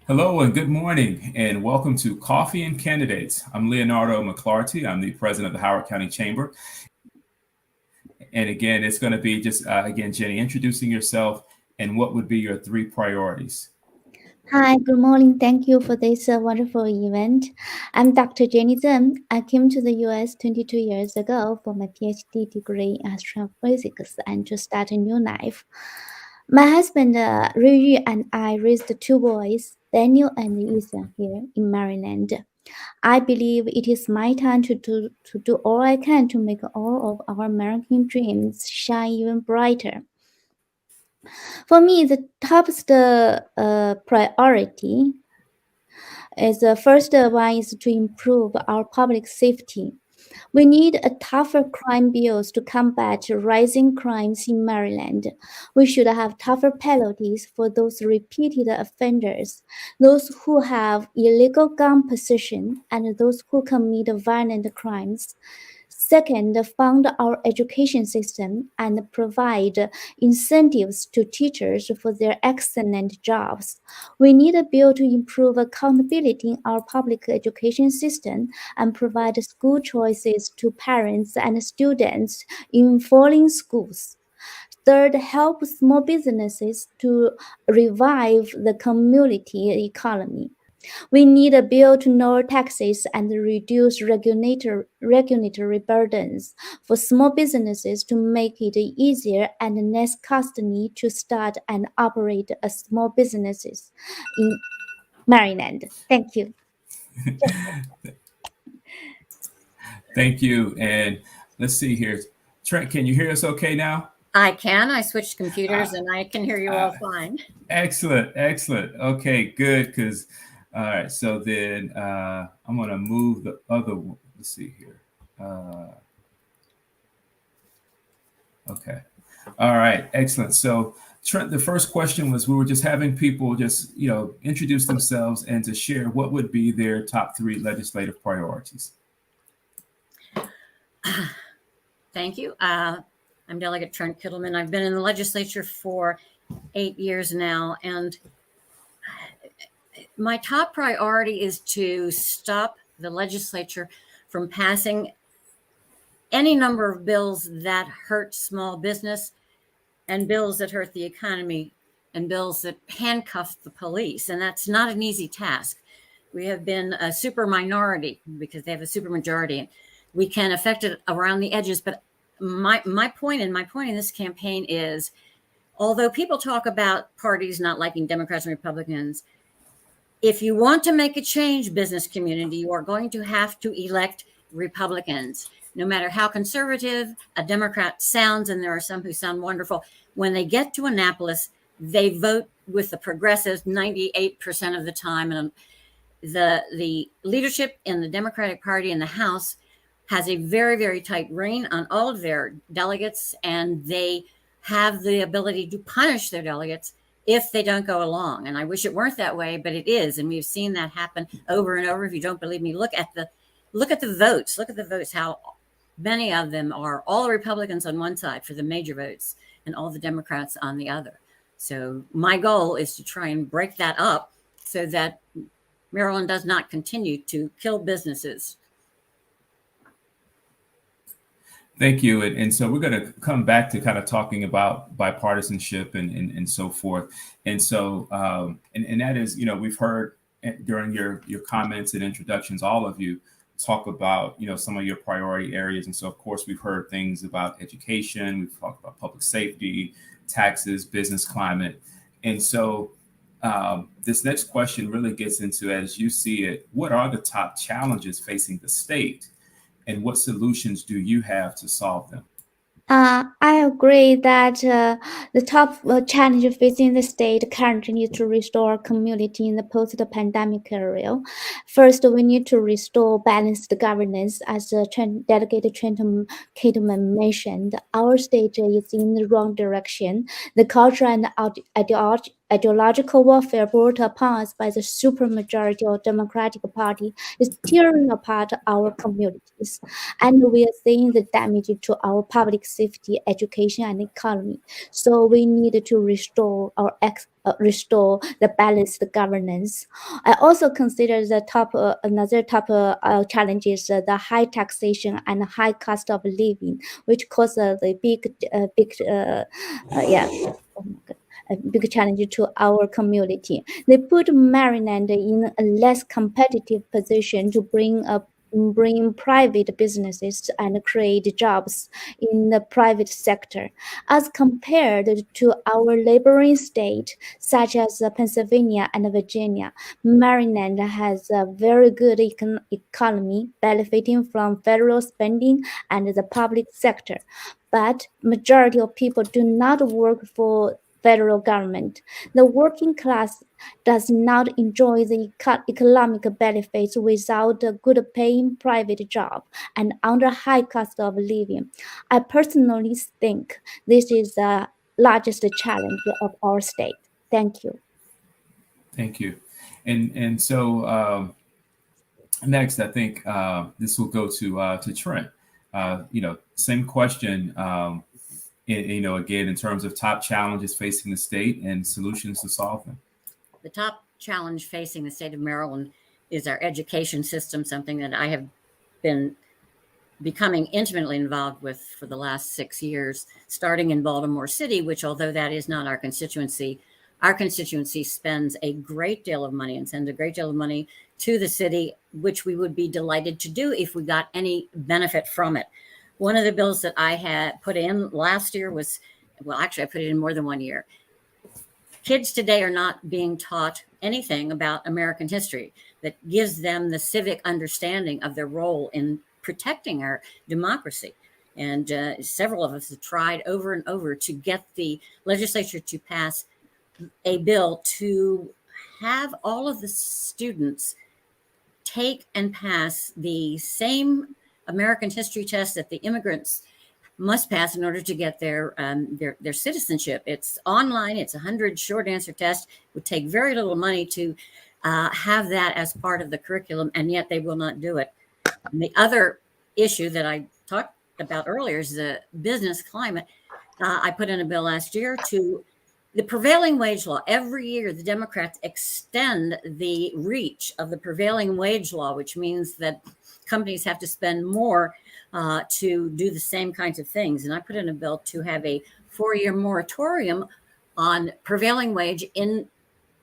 Hello and good morning, and welcome to Coffee and Candidates. I'm Leonardo McClarty. I'm the president of the Howard County Chamber. And again, it's going to be just, again, Jenny, introducing yourself and what would be your three priorities. Hi, good morning. Thank you for this wonderful event. I'm Dr. Jenny Zheng. I came to the US 22 years ago for my PhD degree in astrophysics and to start a new life. My husband, Rui, and I raised two boys, Daniel and Ethan, here in Maryland. I believe it is my time to do all I can to make all of our American dreams shine even brighter. For me, the topest priority is the first one is to improve our public safety. We need a tougher crime bills to combat rising crimes in Maryland. We should have tougher penalties for those repeated offenders, those who have illegal gun possession, and those who commit violent crimes. Second, fund our education system and provide incentives to teachers for their excellent jobs. We need a bill to improve accountability in our public education system and provide school choices to parents and students in falling schools. Third, help small businesses to revive the community economy. We need a bill to lower taxes and reduce regulatory burdens for small businesses to make it easier and less costly to start and operate a small businesses in Maryland. Thank you. Thank you. And let's see here. Trent, can you hear us okay now? I can. I switched Uh, computers and I can hear you uh, all fine. Excellent. Excellent. Okay, good. Because, all right. So then I'm going to move the other one. Let's see here. Okay. All right, excellent. So, Trent, the first question was we were just having people just, introduce themselves and to share what would be their top three legislative priorities. Thank you. I'm Delegate Trent Kittleman. I've been in the legislature for 8 years now, and my top priority is to stop the legislature from passing any number of bills that hurt small business and bills that hurt the economy and bills that handcuff the police. And that's not an easy task. We have been a super minority because they have a super majority. We can affect it around the edges. But my point in this campaign is, although people talk about parties not liking Democrats and Republicans, if you want to make a change, business community, you are going to have to elect Republicans. No matter how conservative a Democrat sounds, and there are some who sound wonderful, when they get to Annapolis, they vote with the progressives 98% of the time. And the leadership in the Democratic Party in the House has a very, very tight rein on all of their delegates, and they have the ability to punish their delegates if they don't go along. And I wish it weren't that way, but it is. And we've seen that happen over and over. If you don't believe me, look at the votes. Look at the votes, how many of them are all the Republicans on one side for the major votes and all the Democrats on the other. So my goal is to try and break that up so that Maryland does not continue to kill businesses. Thank you. And so we're going to come back to kind of talking about bipartisanship and so forth. And so, and that is, we've heard during your comments and introductions, all of you talk about, some of your priority areas. And so, of course, we've heard things about education. We've talked about public safety, taxes, business climate. And so this next question really gets into, as you see it, what are the top challenges facing the state? And what solutions do you have to solve them? I agree that the top challenge facing the state currently is to restore community in the post-pandemic era. First, we need to restore balanced governance, as Delegate Trenton Cateman mentioned. Our state is in the wrong direction. The culture and ideological warfare brought upon us by the supermajority of Democratic Party is tearing apart our communities, and we are seeing the damage to our public safety, education, and economy. So we need to restore the balanced governance. I also consider the another top challenge is the high taxation and high cost of living, which causes a yeah. Oh my God, a big challenge to our community. They put Maryland in a less competitive position to bring private businesses and create jobs in the private sector as compared to our laboring state such as Pennsylvania and Virginia. Maryland has a very good economy benefiting from federal spending and the public sector, but majority of people do not work for federal government. The working class does not enjoy the economic benefits without a good paying private job and under high cost of living. I personally think this is the largest challenge of our state. Thank you. Thank you. And so next, I think this will go to Trent. Same question. Again, in terms of top challenges facing the state and solutions to solve them. The top challenge facing the state of Maryland is our education system, something that I have been becoming intimately involved with for the last 6 years, starting in Baltimore City, which, although that is not our constituency spends a great deal of money and sends a great deal of money to the city, which we would be delighted to do if we got any benefit from it. One of the bills that I had put in last year was, well, actually, I put it in more than 1 year. Kids today are not being taught anything about American history that gives them the civic understanding of their role in protecting our democracy. And several of us have tried over and over to get the legislature to pass a bill to have all of the students take and pass the same American history test that the immigrants must pass in order to get their citizenship. It's online. It's 100 short answer test. It would take very little money to have that as part of the curriculum, and yet they will not do it. And the other issue that I talked about earlier is the business climate. I put in a bill last year to the prevailing wage law. Every year, the Democrats extend the reach of the prevailing wage law, which means that companies have to spend more to do the same kinds of things. And I put in a bill to have a 4-year moratorium on prevailing wage in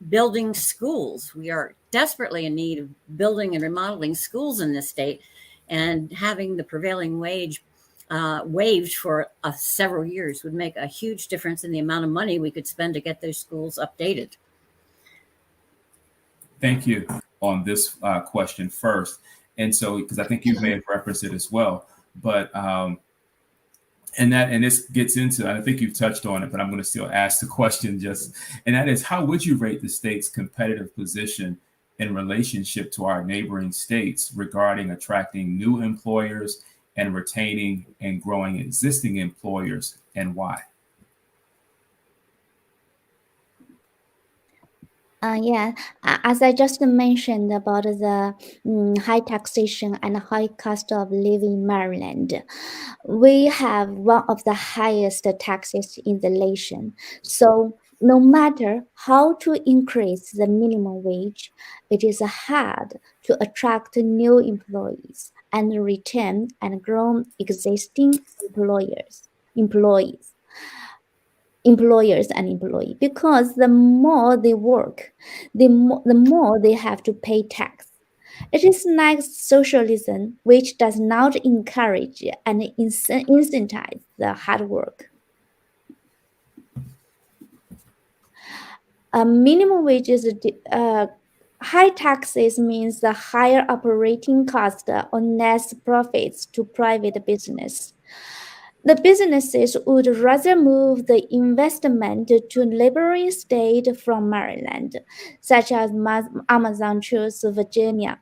building schools. We are desperately in need of building and remodeling schools in this state, and having the prevailing wage waived for several years would make a huge difference in the amount of money we could spend to get those schools updated. Thank you on this question first. And so, because I think you may have referenced it as well, but and this gets into, I think you've touched on it, but I'm going to still ask the question and that is, how would you rate the state's competitive position in relationship to our neighboring states regarding attracting new employers and retaining and growing existing employers, and why? As I just mentioned about the high taxation and high cost of living in Maryland, we have one of the highest taxes in the nation. So no matter how to increase the minimum wage, it is hard to attract new employees and retain and grow existing employers and employees, because the more they work, the more they have to pay tax. It is like socialism, which does not encourage and incentivize the hard work. Minimum wages, high taxes means the higher operating cost on less profits to private business. The businesses would rather move the investment to neighboring state from Maryland, such as Amazon chose Virginia.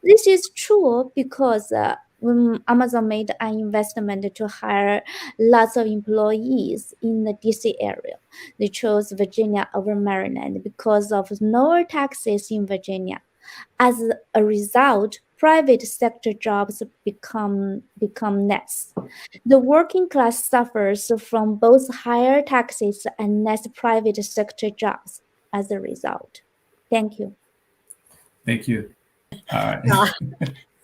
This is true because when Amazon made an investment to hire lots of employees in the DC area. They chose Virginia over Maryland because of lower taxes in Virginia. As a result, private sector jobs become less. The working class suffers from both higher taxes and less private sector jobs as a result. Thank you. Thank you. All right. Uh,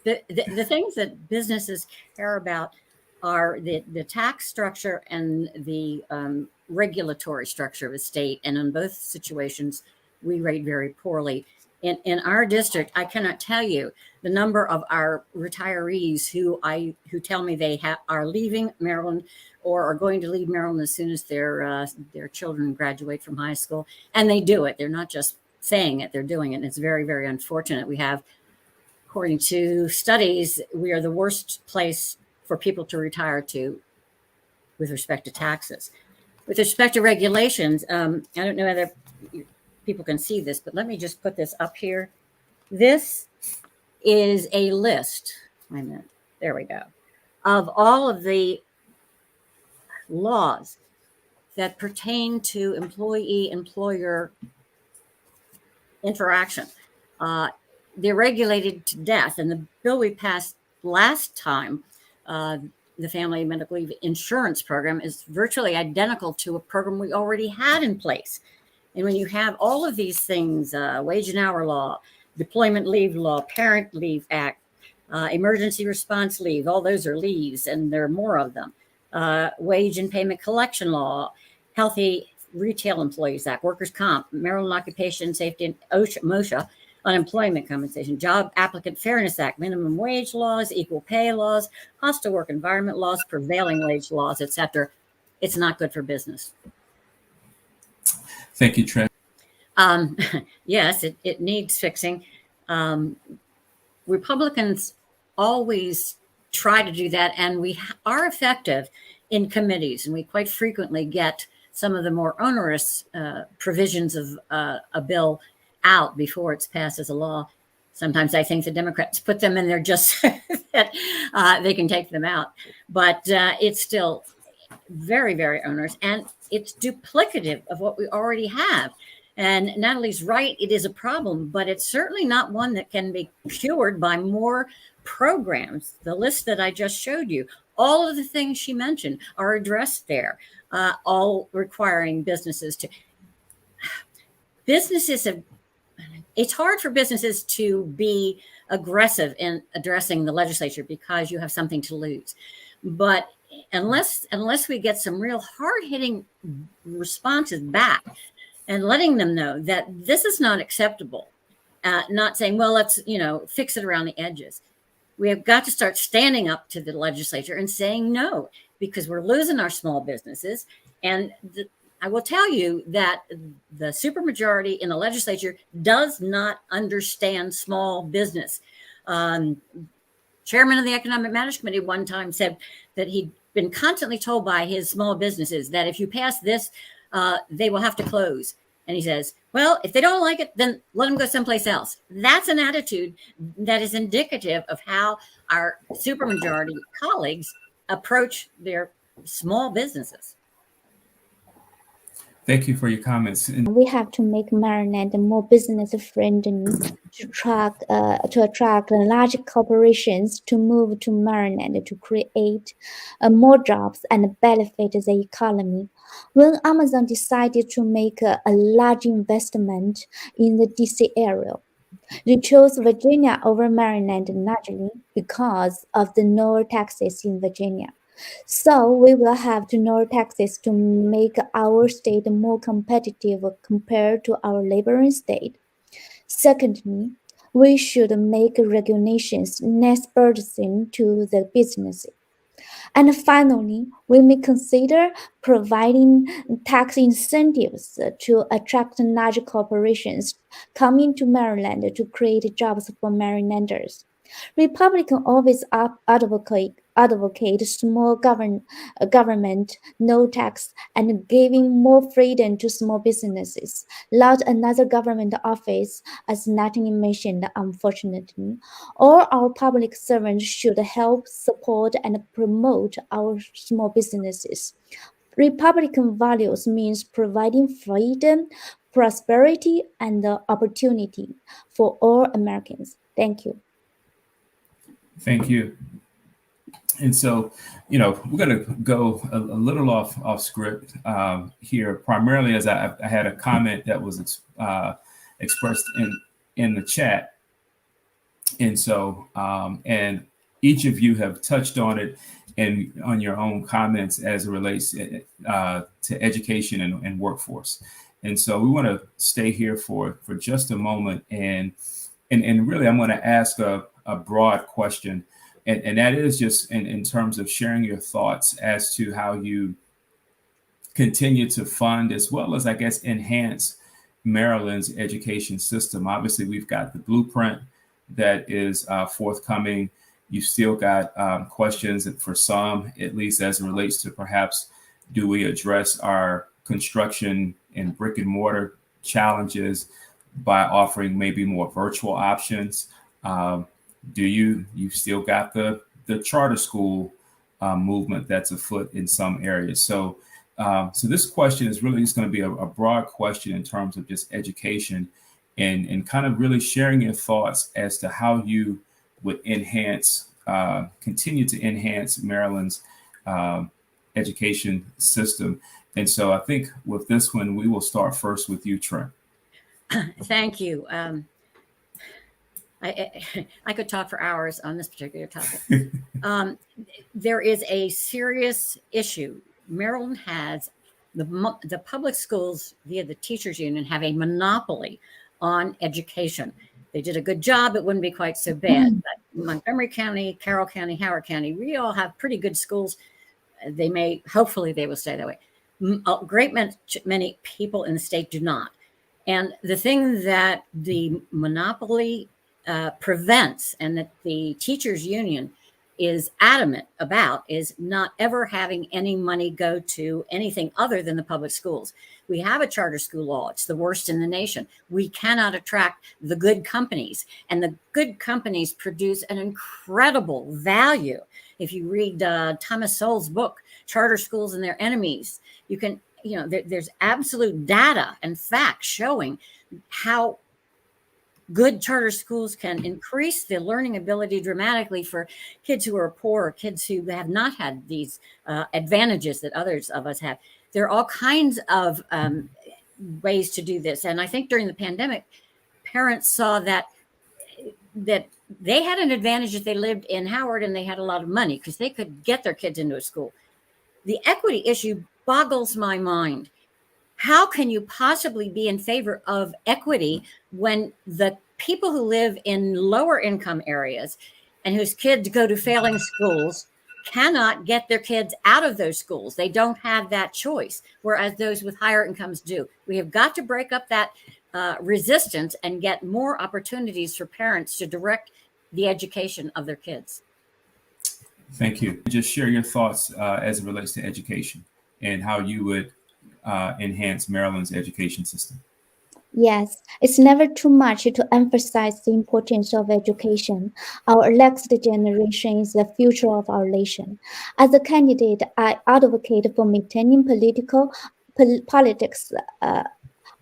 the things that businesses care about are the tax structure and the regulatory structure of a state. And in both situations, we rate very poorly. In our district, I cannot tell you the number of our retirees who tell me they are leaving Maryland or are going to leave Maryland as soon as their children graduate from high school, and they do it. They're not just saying it; they're doing it. And it's very, very unfortunate. We have, according to studies, we are the worst place for people to retire to with respect to taxes. With respect to regulations, I don't know whether people can see this, but let me just put this up here. This is a list. Wait a minute. There we go. Of all of the laws that pertain to employee-employer interaction. They're regulated to death. And the bill we passed last time, the Family Medical Leave Insurance Program, is virtually identical to a program we already had in place. And when you have all of these things, wage and hour law, deployment leave law, parent leave act, emergency response leave, all those are leaves, and there are more of them. Wage and payment collection law, healthy retail employees act, workers' comp, Maryland Occupation Safety and MOSHA, unemployment compensation, job applicant fairness act, minimum wage laws, equal pay laws, hostile work environment laws, prevailing wage laws, etc. It's not good for business. Thank you, Trent. Yes, it needs fixing. Republicans always try to do that, and we are effective in committees, and we quite frequently get some of the more onerous provisions of a bill out before it's passed as a law. Sometimes I think the Democrats put them in there just so that they can take them out. But it's still very, very onerous, and it's duplicative of what we already have. And Natalie's right, it is a problem, but it's certainly not one that can be cured by more programs. The list that I just showed you, all of the things she mentioned are addressed there, all requiring businesses to. It's hard for businesses to be aggressive in addressing the legislature because you have something to lose. But unless we get some real hard-hitting responses back and letting them know that this is not acceptable, not saying, well, let's, fix it around the edges. We have got to start standing up to the legislature and saying no, because we're losing our small businesses. And I will tell you that the supermajority in the legislature does not understand small business. Chairman of the Economic Matters Committee one time said that he'd been constantly told by his small businesses that if you pass this, they will have to close. And he says, well, if they don't like it, then let them go someplace else. That's an attitude that is indicative of how our supermajority colleagues approach their small businesses. Thank you for your comments. We have to make Maryland more business friendly to attract large corporations to move to Maryland to create more jobs and benefit the economy. When Amazon decided to make a large investment in the DC area, they chose Virginia over Maryland largely because of the lower taxes in Virginia. So we will have to lower taxes to make our state more competitive compared to our neighboring state. Secondly, we should make regulations less burdensome to the businesses. And finally, we may consider providing tax incentives to attract large corporations coming to Maryland to create jobs for Marylanders. Republicans always advocate advocate small government, no tax, and giving more freedom to small businesses. Not another government office, as Natalie mentioned, unfortunately. All our public servants should help support and promote our small businesses. Republican values means providing freedom, prosperity, and opportunity for all Americans. Thank you. Thank you. And so, we're going to go a little off script here, primarily as I had a comment that was expressed in the chat. And so, and each of you have touched on it and on your own comments as it relates to education and workforce. And so we want to stay here for just a moment. And really, I'm going to ask a broad question. And that is just in terms of sharing your thoughts as to how you continue to fund as well as, I guess, enhance Maryland's education system. Obviously, we've got the blueprint that is forthcoming. You've still got questions for some, at least as it relates to perhaps, do we address our construction and brick and mortar challenges by offering maybe more virtual options? You've still got the charter school movement that's afoot in some areas. So this question is really just going to be a broad question in terms of just education and kind of really sharing your thoughts as to how you would continue to enhance Maryland's education system. And so I think with this one, we will start first with you, Trent. Thank you. I could talk for hours on this particular topic. There is a serious issue. Maryland has the public schools via the teachers union have a monopoly on education. They did a good job. It wouldn't be quite so bad. But Montgomery County, Carroll County, Howard County, we all have pretty good schools. Hopefully they will stay that way. A great many people in the state do not. And the thing that the monopoly prevents and that the teachers union is adamant about is not ever having any money go to anything other than the public schools. We have a charter school law. It's the worst in the nation. We cannot attract the good companies, and the good companies produce an incredible value. If you read Thomas Sowell's book, Charter Schools and Their Enemies, you can, there's absolute data and facts showing how good charter schools can increase the learning ability dramatically for kids who are poor, kids who have not had these advantages that others of us have. There are all kinds of ways to do this. And I think during the pandemic, parents saw that they had an advantage if they lived in Howard and they had a lot of money because they could get their kids into a school. The equity issue boggles my mind. How can you possibly be in favor of equity when the people who live in lower income areas and whose kids go to failing schools cannot get their kids out of those schools? They don't have that choice, whereas those with higher incomes do. We have got to break up that resistance and get more opportunities for parents to direct the education of their kids. Thank you. Just share your thoughts as it relates to education and how you would enhance Maryland's education system. Yes, it's never too much to emphasize the importance of education. Our next generation is the future of our nation. As a candidate, I advocate for maintaining politics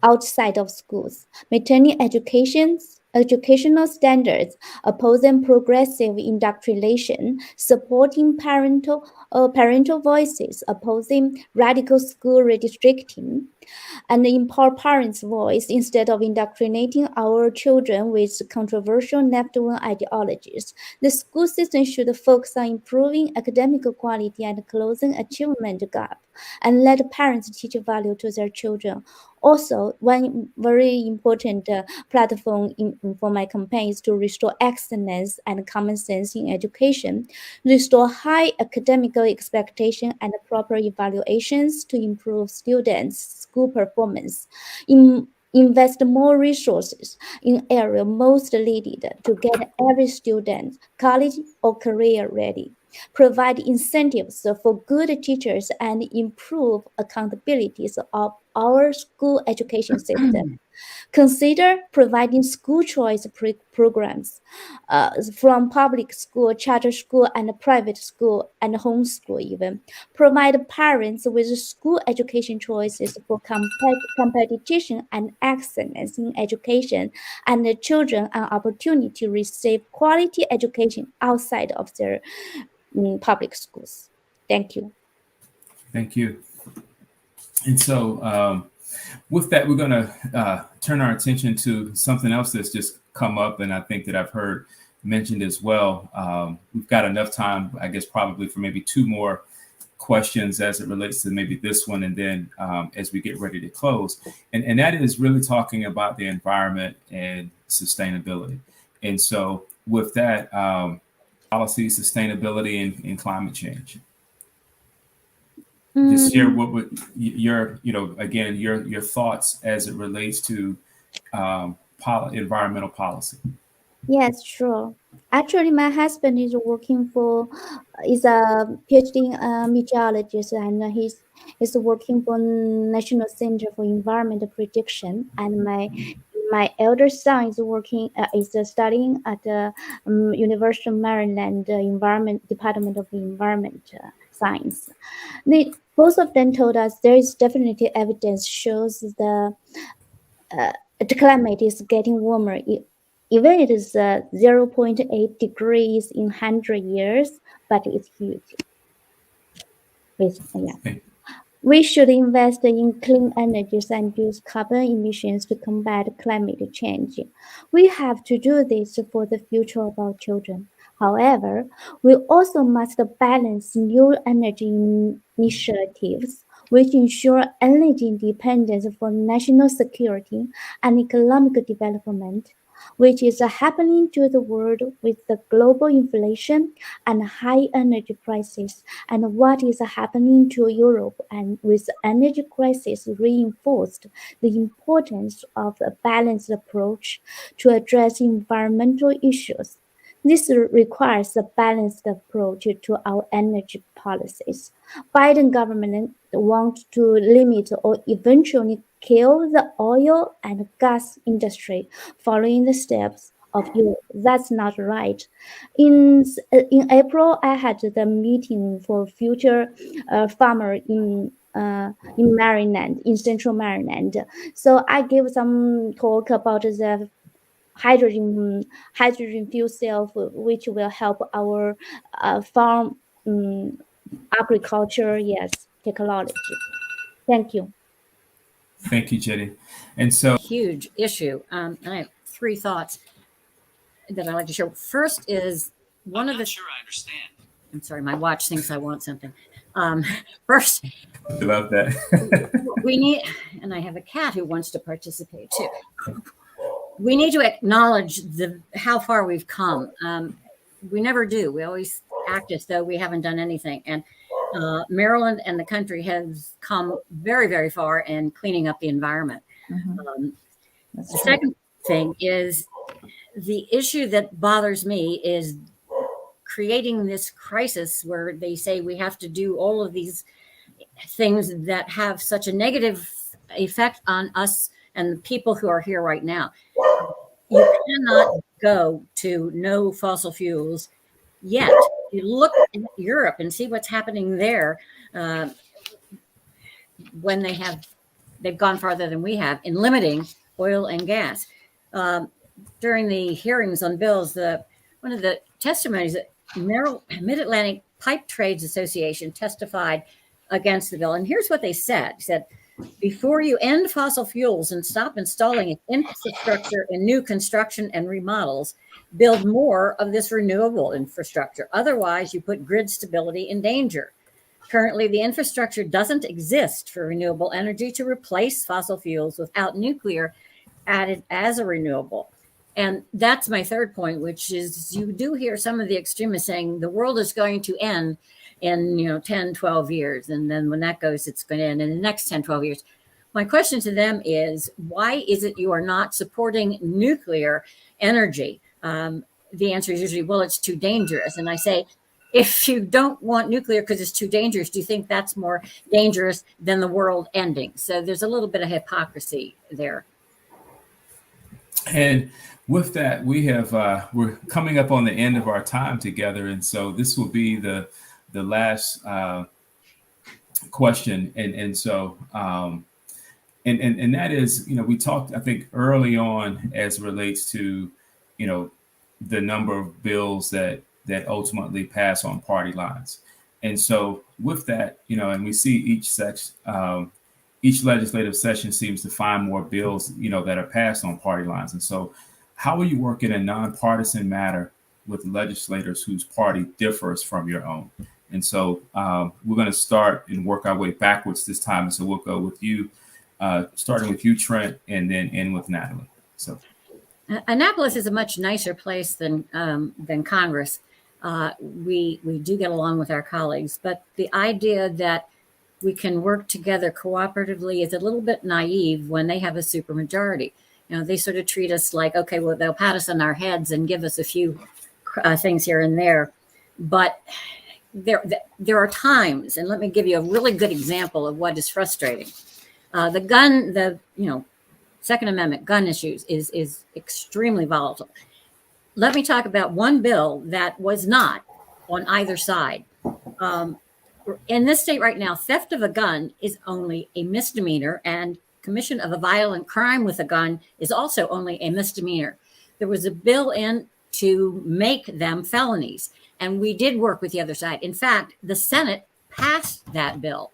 outside of schools, maintaining educational standards, opposing progressive indoctrination, supporting parental voices, opposing radical school redistricting, and empower parents' voice instead of indoctrinating our children with controversial left-wing ideologies. The school system should focus on improving academic quality and closing achievement gap, and let parents teach value to their children. Also, one very important platform for my campaign is to restore excellence and common sense in education, restore high academic expectation and proper evaluations to improve students' school performance, invest more resources in areas most needed to get every student college or career ready. provide incentives for good teachers, and improve accountabilities of our school education system. Consider providing school choice programs from public school, charter school, and private school, and homeschool even. Provide parents with school education choices for competition and excellence in education, and the children an opportunity to receive quality education outside of their public schools. Thank you. Thank you. And so, with that, we're going to turn our attention to something else that's just come up, and I think that I've heard mentioned as well. We've got enough time, I guess, probably for maybe two more questions as it relates to maybe this one, and then as we get ready to close. And that is really talking about the environment and sustainability. And so, with that, policy, sustainability, and climate change. Just share what would your, again, your thoughts as it relates to environmental policy. Yes, sure. Actually, my husband is a PhD meteorologist, and he's working for National Center for Environmental Prediction. And my elder son is studying at the University of Maryland Environment Department of Environment Science. Both of them told us there is definitely evidence shows the climate is getting warmer. Even it is 0.8 degrees in 100 years, but it's huge. We should invest in clean energies and reduce carbon emissions to combat climate change. We have to do this for the future of our children. However, we also must balance new energy initiatives which ensure energy independence for national security and economic development, which is happening to the world with the global inflation and high energy prices, and what is happening to Europe and with energy crisis reinforced the importance of a balanced approach to address environmental issues. This requires a balanced approach to our energy policies. Biden government wants to limit or eventually kill the oil and gas industry, following the steps of Europe. That's not right. In April, I had the meeting for future farmer in Maryland, in Central Maryland. So I gave some talk about the hydrogen fuel cell, which will help our farm agriculture, technology. Thank you. Thank you, Jenny. And so, huge issue. And I have three thoughts that I'd like to share. First is one of the. Sure, I understand. I'm sorry, my watch thinks I want something. First, I love that. we need, and I have a cat who wants to participate too. We need to acknowledge how far we've come. We never do. We always act as though we haven't done anything. And Maryland and the country has come very, very far in cleaning up the environment. The second thing is the issue that bothers me is creating this crisis where they say we have to do all of these things that have such a negative effect on us and the people who are here right now. You cannot go to no fossil fuels yet. You look at Europe and see what's happening there when they've gone farther than we have in limiting oil and gas. During the hearings on bills, one of the testimonies that Mid-Atlantic Pipe Trades Association testified against the bill. And here's what they said. They said, before you end fossil fuels and stop installing infrastructure in new construction and remodels, build more of this renewable infrastructure. Otherwise, you put grid stability in danger. Currently, the infrastructure doesn't exist for renewable energy to replace fossil fuels without nuclear added as a renewable. And that's my third point, which is you do hear some of the extremists saying the world is going to end in 10, 12 years. And then when that goes, it's going to end in the next 10, 12 years. My question to them is, why is it you are not supporting nuclear energy? The answer is usually, well, it's too dangerous. And I say, if you don't want nuclear because it's too dangerous, do you think that's more dangerous than the world ending? So there's a little bit of hypocrisy there. And with that, we're coming up on the end of our time together, and so this will be the last question, and so and that is, we talked, I think, early on as it relates to, you know, the number of bills that ultimately pass on party lines. And so with that, and we see each legislative session seems to find more bills, that are passed on party lines. And so how will you work in a nonpartisan manner with legislators whose party differs from your own? And so we're going to start and work our way backwards this time. And so we'll go with you, starting with you, Trent, and then end with Natalie. So Annapolis is a much nicer place than Congress. We do get along with our colleagues, but the idea that we can work together cooperatively is a little bit naive when they have a supermajority. They sort of treat us like, okay, well, they'll pat us on our heads and give us a few things here and there. But there are times, and let me give you a really good example of what is frustrating. The Second Amendment gun issues is extremely volatile. Let me talk about one bill that was not on either side. In this state right now, theft of a gun is only a misdemeanor, and commission of a violent crime with a gun is also only a misdemeanor. There was a bill in to make them felonies, and we did work with the other side. In fact, the Senate passed that bill,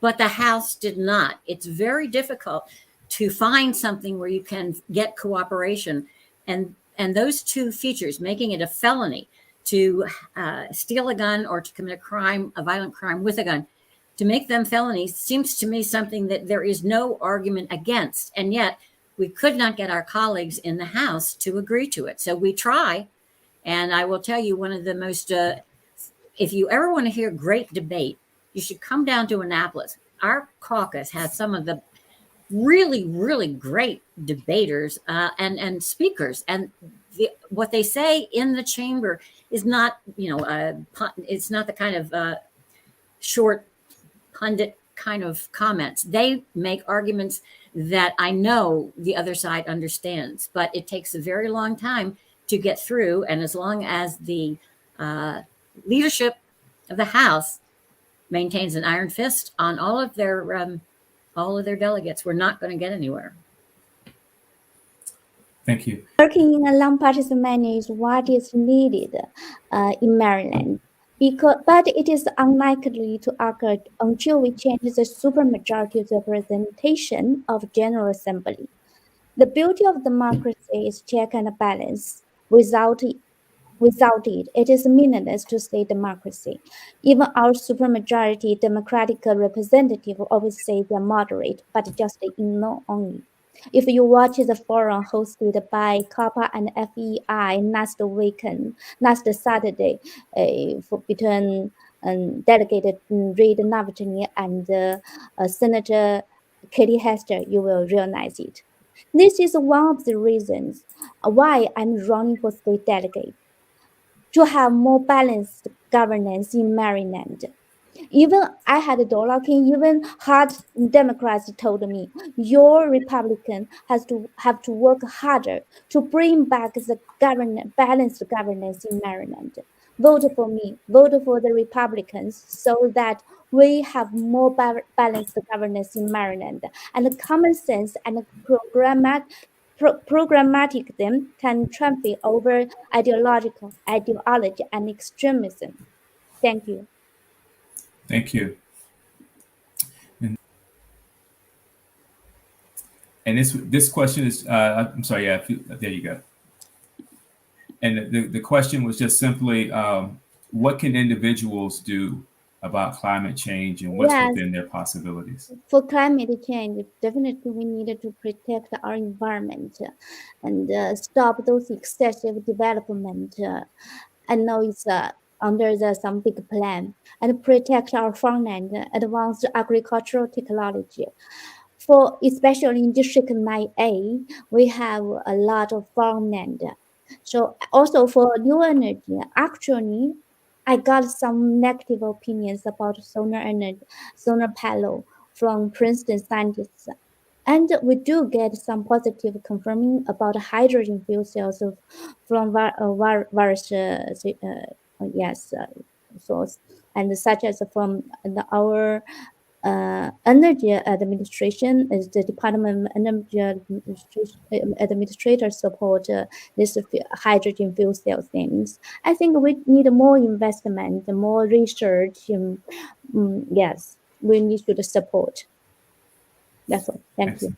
but the House did not. It's very difficult to find something where you can get cooperation. And those two features, making it a felony to steal a gun or to commit a violent crime with a gun, to make them felonies seems to me something that there is no argument against. And yet we could not get our colleagues in the House to agree to it. So we try. And I will tell you, one of the most, if you ever want to hear great debate, you should come down to Annapolis. Our caucus has some of the really, really great debaters and speakers. And what they say in the chamber is not, it's not the kind of short pundit kind of comments. They make arguments that I know the other side understands, but it takes a very long time to get through. And as long as the leadership of the House maintains an iron fist on all of their delegates, we're not going to get anywhere. Thank you. Working in a nonpartisan manner is what is needed in Maryland, but it is unlikely to occur until we change the supermajority representation of General Assembly. The beauty of democracy is check and balance. Without it, it is meaningless to say democracy. Even our supermajority Democratic representative always say they're moderate, but just ignore only. If you watch the forum hosted by COPA and FEI last Saturday, between Delegate Reid Navatini and Senator Katie Hester, you will realize it. This is one of the reasons why I'm running for state delegate, to have more balanced governance in Maryland. Even I had a dollar king, even hard Democrats told me, your Republican have to work harder to bring back the balanced governance in Maryland. Vote for me, vote for the Republicans so that we have more balanced governance in Maryland. And common sense and programmatic them can triumph over ideology and extremism. Thank you. Thank you. And this question is, I'm sorry, yeah, there you go. And the question was just simply, what can individuals do about climate change and what's within their possibilities? For climate change, definitely we need to protect our environment and stop those excessive development. I know it's under some big plan, and protect our farmland, advanced agricultural technology. For especially in District 9A, we have a lot of farmland. So also for new energy, actually, I got some negative opinions about solar panel from Princeton scientists. And we do get some positive confirming about hydrogen fuel cells from various yes source, and such as from our energy administration is the Department of Energy Administrator support this hydrogen fuel cell things. I think we need more investment, more research. Yes, we need to support. That's all. Thank you.